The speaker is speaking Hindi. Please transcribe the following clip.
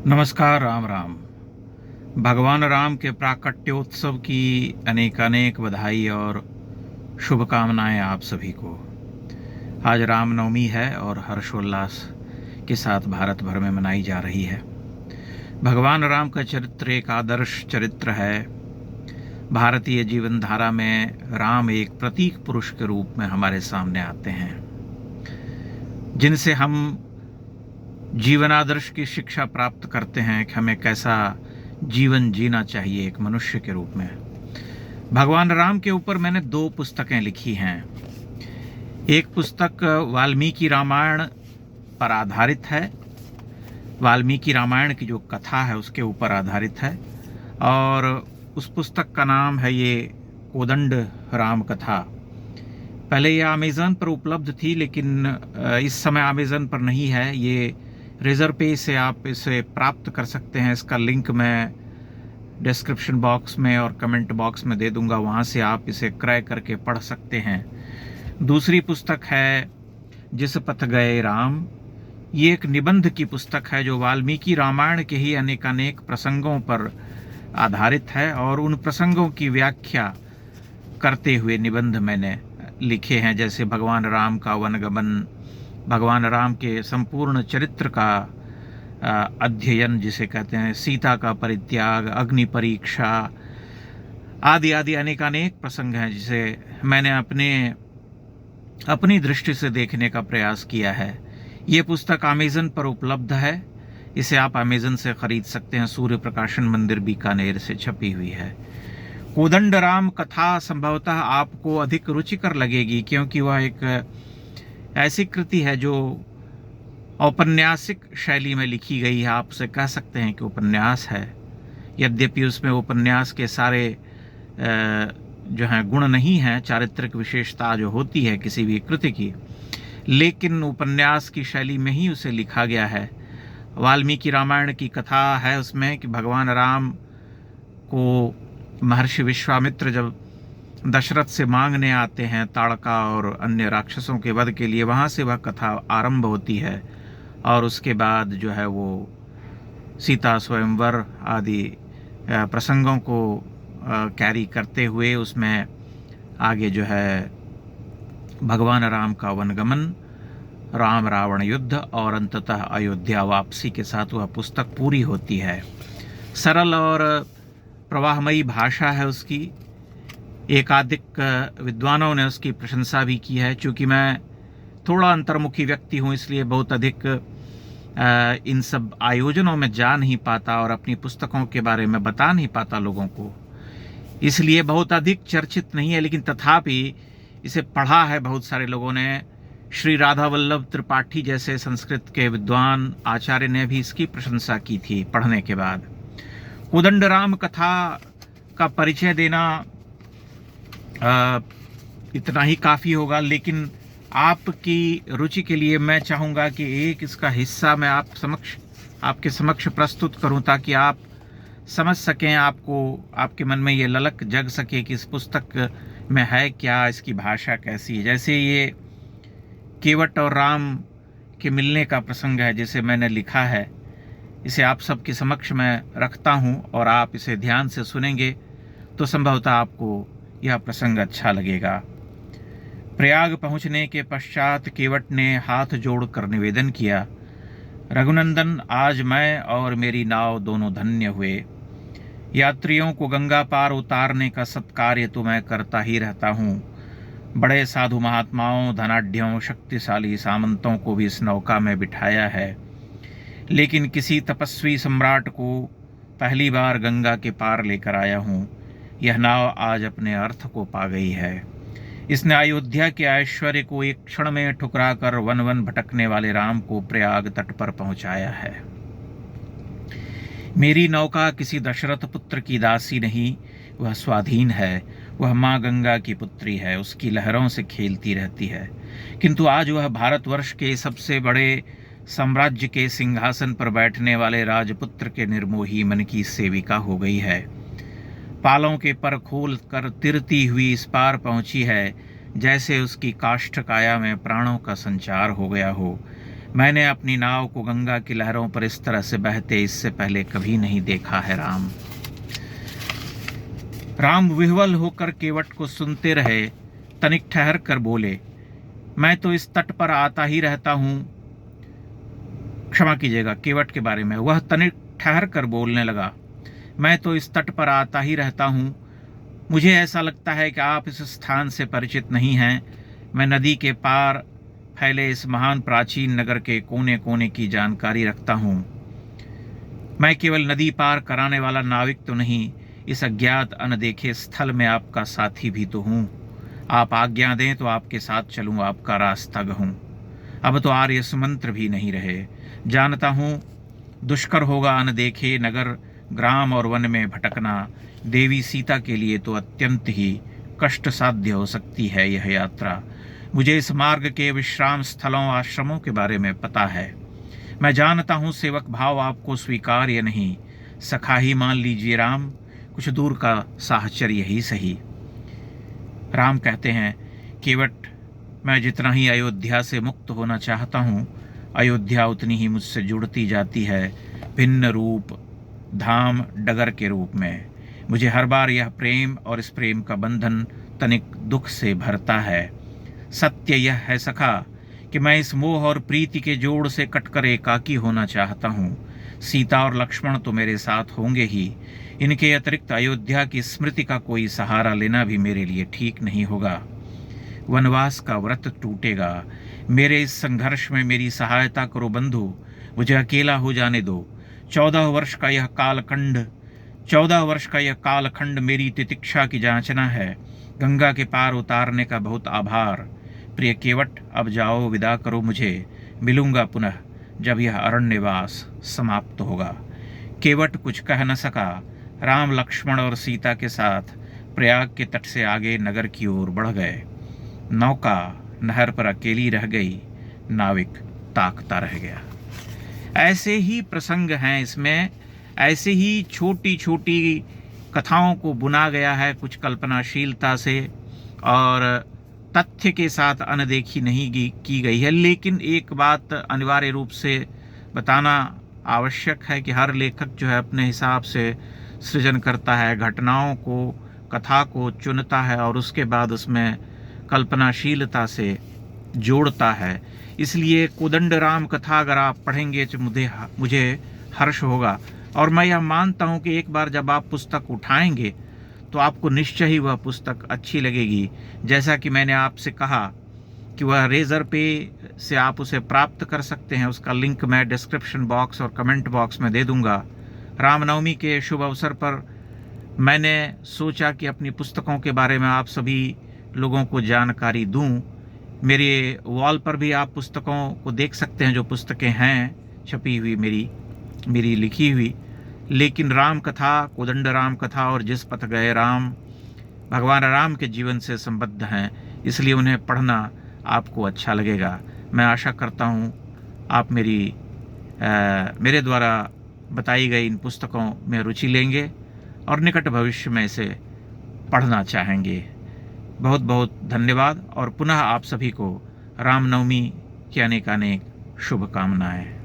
नमस्कार। राम राम। भगवान राम के प्राकट्योत्सव की अनेकानेक बधाई और शुभकामनाएं आप सभी को। आज रामनवमी है और हर्षोल्लास के साथ भारत भर में मनाई जा रही है। भगवान राम का चरित्र एक आदर्श चरित्र है। भारतीय जीवन धारा में राम एक प्रतीक पुरुष के रूप में हमारे सामने आते हैं, जिनसे हम जीवन आदर्श की शिक्षा प्राप्त करते हैं कि हमें कैसा जीवन जीना चाहिए एक मनुष्य के रूप में। भगवान राम के ऊपर मैंने 2 पुस्तकें लिखी हैं। एक पुस्तक वाल्मीकि रामायण पर आधारित है, वाल्मीकि रामायण की जो कथा है उसके ऊपर आधारित है, और उस पुस्तक का नाम है ये कोदंड राम कथा। पहले ये अमेज़न पर उपलब्ध थी, लेकिन इस समय अमेज़न पर नहीं है। ये रेजर पे से आप इसे प्राप्त कर सकते हैं। इसका लिंक मैं डिस्क्रिप्शन बॉक्स में और कमेंट बॉक्स में दे दूंगा, वहाँ से आप इसे क्रय करके पढ़ सकते हैं। दूसरी पुस्तक है जिस पथ गए राम। ये एक निबंध की पुस्तक है जो वाल्मीकि रामायण के ही अनेकानेक प्रसंगों पर आधारित है, और उन प्रसंगों की व्याख्या करते हुए निबंध मैंने लिखे हैं, जैसे भगवान राम का वनगमन, भगवान राम के संपूर्ण चरित्र का अध्ययन जिसे कहते हैं, सीता का परित्याग, अग्नि परीक्षा आदि आदि अनेकानेक प्रसंग हैं जिसे मैंने अपनी दृष्टि से देखने का प्रयास किया है। ये पुस्तक अमेज़न पर उपलब्ध है। इसे आप अमेज़न से खरीद सकते हैं। सूर्य प्रकाशन मंदिर बीकानेर से छपी हुई है। कोदंड राम कथा संभवतः आपको अधिक रुचिकर लगेगी, क्योंकि वह एक ऐसी कृति है जो औपन्यासिक शैली में लिखी गई है। आप उसे कह सकते हैं कि उपन्यास है, यद्यपि उसमें उपन्यास के सारे जो हैं गुण नहीं हैं, चारित्रिक विशेषता जो होती है किसी भी कृति की, लेकिन उपन्यास की शैली में ही उसे लिखा गया है। वाल्मीकि रामायण की कथा है उसमें कि भगवान राम को महर्षि विश्वामित्र जब दशरथ से मांगने आते हैं ताड़का और अन्य राक्षसों के वध के लिए, वहाँ से वह कथा आरंभ होती है, और उसके बाद जो है वो सीता स्वयंवर आदि प्रसंगों को कैरी करते हुए उसमें आगे जो है भगवान राम का वनगमन, राम रावण युद्ध और अंततः अयोध्या वापसी के साथ वह पुस्तक पूरी होती है। सरल और प्रवाहमयी भाषा है उसकी। एकाधिक विद्वानों ने उसकी प्रशंसा भी की है। चूँकि मैं थोड़ा अंतर्मुखी व्यक्ति हूँ, इसलिए बहुत अधिक इन सब आयोजनों में जा नहीं पाता और अपनी पुस्तकों के बारे में बता नहीं पाता लोगों को, इसलिए बहुत अधिक चर्चित नहीं है। लेकिन तथापि इसे पढ़ा है बहुत सारे लोगों ने। श्री राधा वल्लभ त्रिपाठी जैसे संस्कृत के विद्वान आचार्य ने भी इसकी प्रशंसा की थी पढ़ने के बाद। कोदंड राम कथा का परिचय देना इतना ही काफ़ी होगा, लेकिन आपकी रुचि के लिए मैं चाहूँगा कि एक इसका हिस्सा मैं आपके समक्ष प्रस्तुत करूँ, ताकि आप समझ सकें, आपके मन में ये ललक जग सके कि इस पुस्तक में है क्या, इसकी भाषा कैसी है। जैसे ये केवट और राम के मिलने का प्रसंग है जिसे मैंने लिखा है, इसे आप सबके समक्ष मैं रखता हूँ, और आप इसे ध्यान से सुनेंगे तो संभवतः आपको यह प्रसंग अच्छा लगेगा। प्रयाग पहुंचने के पश्चात केवट ने हाथ जोड़कर निवेदन किया, रघुनंदन, आज मैं और मेरी नाव दोनों धन्य हुए। यात्रियों को गंगा पार उतारने का सत्कार्य तो मैं करता ही रहता हूँ। बड़े साधु महात्माओं, धनाढ्यों, शक्तिशाली सामंतों को भी इस नौका में बिठाया है, लेकिन किसी तपस्वी सम्राट को पहली बार गंगा के पार लेकर आया हूँ। यह नाव आज अपने अर्थ को पा गई है। इसने अयोध्या के ऐश्वर्य को एक क्षण में ठुकरा कर वन वन भटकने वाले राम को प्रयाग तट पर पहुंचाया है। मेरी नौका किसी दशरथ पुत्र की दासी नहीं, वह स्वाधीन है। वह माँ गंगा की पुत्री है, उसकी लहरों से खेलती रहती है। किंतु आज वह भारतवर्ष के सबसे बड़े साम्राज्य के सिंहासन पर बैठने वाले राजपुत्र के निर्मोही मन की सेविका हो गई है। पालों के पर खोल कर तिरती हुई इस पार पहुंची है, जैसे उसकी काष्ठ काया में प्राणों का संचार हो गया हो। मैंने अपनी नाव को गंगा की लहरों पर इस तरह से बहते इससे पहले कभी नहीं देखा है राम। राम विह्वल होकर केवट को सुनते रहे, तनिक ठहर कर बोले, मैं तो इस तट पर आता ही रहता हूँ। क्षमा कीजिएगा, केवट के बारे में। वह तनिक ठहर कर बोलने लगा, मैं तो इस तट पर आता ही रहता हूँ। मुझे ऐसा लगता है कि आप इस स्थान से परिचित नहीं हैं। मैं नदी के पार फैले इस महान प्राचीन नगर के कोने कोने की जानकारी रखता हूँ। मैं केवल नदी पार कराने वाला नाविक तो नहीं, इस अज्ञात अनदेखे स्थल में आपका साथी भी तो हूँ। आप आज्ञा दें तो आपके साथ चलूँ, आपका रास्ता गहूँ। अब तो आर्य सुमंत्र भी नहीं रहे। जानता हूँ दुष्कर होगा अनदेखे नगर, ग्राम और वन में भटकना। देवी सीता के लिए तो अत्यंत ही कष्ट साध्य हो सकती है यह यात्रा। मुझे इस मार्ग के विश्राम स्थलों आश्रमों के बारे में पता है। मैं जानता हूँ सेवक भाव आपको स्वीकार्य नहीं। सखा ही मान लीजिए राम, कुछ दूर का साहचर्य ही सही। राम कहते हैं, केवट, मैं जितना ही अयोध्या से मुक्त होना चाहता हूँ, अयोध्या उतनी ही मुझसे जुड़ती जाती है, भिन्न रूप, धाम, डगर के रूप में। मुझे हर बार यह प्रेम और इस प्रेम का बंधन तनिक दुख से भरता है। सत्य यह है सखा कि मैं इस मोह और प्रीति के जोड़ से कटकर एकाकी होना चाहता हूँ। सीता और लक्ष्मण तो मेरे साथ होंगे ही, इनके अतिरिक्त अयोध्या की स्मृति का कोई सहारा लेना भी मेरे लिए ठीक नहीं होगा। वनवास का व्रत टूटेगा। मेरे इस संघर्ष में मेरी सहायता करो बंधु, मुझे अकेला हो जाने दो। 14 वर्ष का यह कालखंड मेरी तितिक्षा की जांचना है। गंगा के पार उतारने का बहुत आभार। प्रिय केवट, अब जाओ, विदा करो मुझे। मिलूंगा पुनः जब यह अरण्यवास समाप्त होगा। केवट कुछ कह न सका। राम, लक्ष्मण और सीता के साथ प्रयाग के तट से आगे नगर की ओर बढ़ गए। नौका नहर पर अकेली रह गई। नाविक ताकता रह गया। ऐसे ही प्रसंग हैं इसमें, ऐसे ही छोटी छोटी कथाओं को बुना गया है कुछ कल्पनाशीलता से, और तथ्य के साथ अनदेखी नहीं की गई है। लेकिन एक बात अनिवार्य रूप से बताना आवश्यक है कि हर लेखक जो है अपने हिसाब से सृजन करता है, घटनाओं को, कथा को चुनता है और उसके बाद उसमें कल्पनाशीलता से जोड़ता है। इसलिए कोदंड राम कथा अगर आप पढ़ेंगे तो मुझे हर्ष होगा। और मैं यह मानता हूँ कि एक बार जब आप पुस्तक उठाएंगे तो आपको निश्चय ही वह पुस्तक अच्छी लगेगी। जैसा कि मैंने आपसे कहा कि वह रेजर पे से आप उसे प्राप्त कर सकते हैं, उसका लिंक मैं डिस्क्रिप्शन बॉक्स और कमेंट बॉक्स में दे दूंगा। रामनवमी के शुभ अवसर पर मैंने सोचा कि अपनी पुस्तकों के बारे में आप सभी लोगों को जानकारी दूं। मेरे वॉल पर भी आप पुस्तकों को देख सकते हैं, जो पुस्तकें हैं छपी हुई मेरी लिखी हुई। लेकिन राम कथा, कोदंड राम कथा और जिस पथ गए राम भगवान राम के जीवन से संबद्ध हैं, इसलिए उन्हें पढ़ना आपको अच्छा लगेगा। मैं आशा करता हूँ आप मेरे द्वारा बताई गई इन पुस्तकों में रुचि लेंगे और निकट भविष्य में इसे पढ़ना चाहेंगे। बहुत बहुत धन्यवाद और पुनः आप सभी को रामनवमी की अनेक शुभकामनाएं।